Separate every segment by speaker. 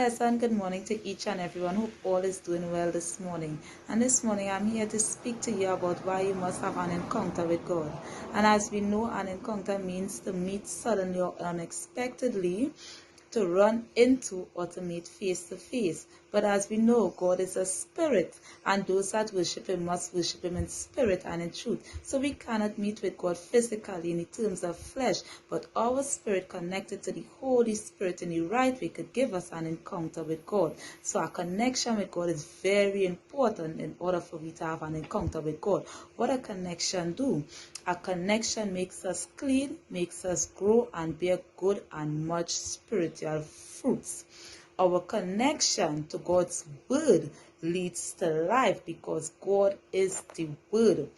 Speaker 1: pleasant good morning to each and everyone. Hope all is doing well this morning. And this morning I'm here to speak to you about why you must have an encounter with God. And as we know, an encounter means to meet suddenly or unexpectedly, to run into or to meet face to face. But as we know, God is a spirit, and those that worship him must worship him in spirit and in truth. So we cannot meet with God physically in the terms of flesh, but our spirit connected to the Holy Spirit in the right way could give us an encounter with God. So our connection with God is very important in order for we to have an encounter with God. What a connection do? A connection makes us clean, makes us grow and bear good and much spiritual fruits. Our connection to God's word leads to life because God is the word.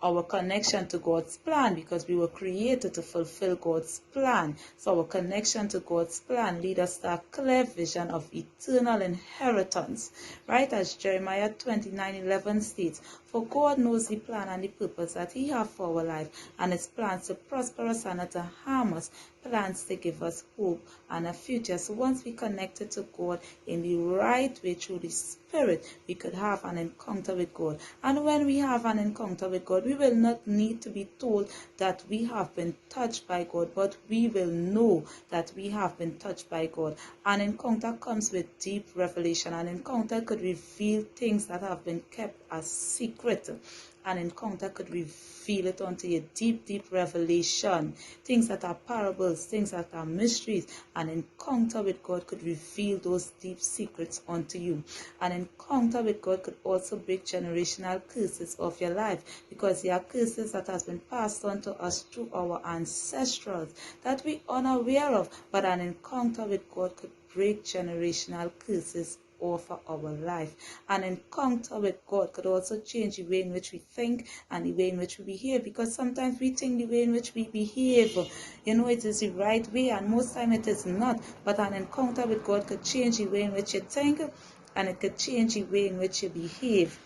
Speaker 1: Our connection to God's plan, because we were created to fulfill God's plan. So our connection to God's plan leads us to a clear vision of eternal inheritance. Right, as Jeremiah 29:11 states, for God knows the plan and the purpose that he has for our life, and his plans to prosper us and not to harm us, plans to give us hope and a future. So once we connected to God in the right way through the Spirit, we could have an encounter with God. And when we have an encounter with God, we will not need to be told that we have been touched by God, but we will know that we have been touched by God. An encounter comes with deep revelation. An encounter could reveal things that have been kept as secret. An encounter could reveal it unto you, deep revelation, things that are parables, things that are mysteries. An encounter with God could reveal those deep secrets unto you. An encounter with God could also break generational curses of your life, because there are curses that has been passed on to us through our ancestors that we are unaware of. But an encounter with God could break generational curses over our life. An encounter with God could also change the way in which we think and the way in which we behave, because sometimes we think the way in which we behave, it is the right way, and most time it is not. But an encounter with God could change the way in which you think, and it could change the way in which you behave.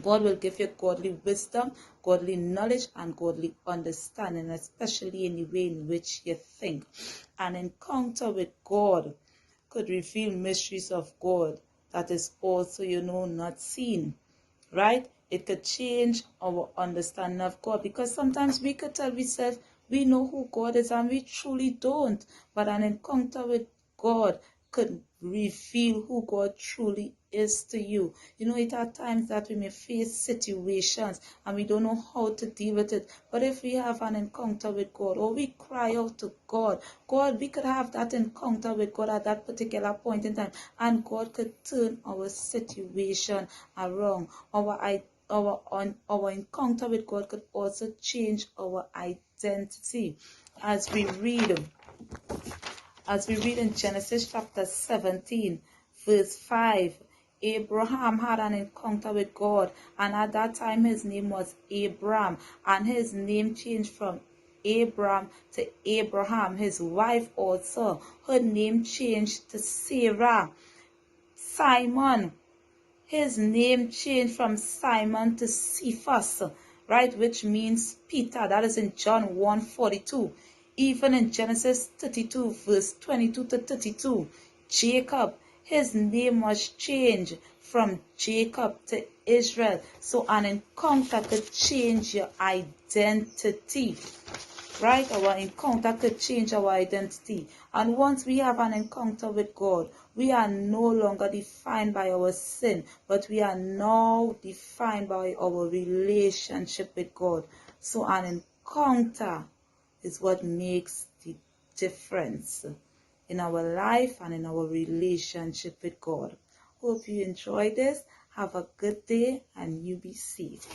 Speaker 1: God will give you godly wisdom, godly knowledge, and godly understanding, especially in the way in which you think. An encounter with God could reveal mysteries of God that is also, not seen, right? It could change our understanding of God, because sometimes we could tell ourselves we know who God is and we truly don't. But an encounter with God could reveal who God truly is to you. It are times that we may face situations and we don't know how to deal with it. But if we have an encounter with God, or we cry out to God, we could have that encounter with God at that particular point in time, and God could turn our situation around. Our encounter with God could also change our identity. As we read in Genesis chapter 17, verse 5, Abraham had an encounter with God, and at that time his name was Abram, and his name changed from Abram to Abraham. His wife also, her name changed to Sarah. Simon, his name changed from Simon to Cephas, right, which means Peter. That is in John 1:42. Even in Genesis 32, verse 22 to 32, Jacob, his name was changed from Jacob to Israel. So an encounter could change your identity. Right? Our encounter could change our identity. And once we have an encounter with God, we are no longer defined by our sin, but we are now defined by our relationship with God. So an encounter is what makes the difference in our life and in our relationship with God. Hope you enjoyed this. Have a good day and you be safe.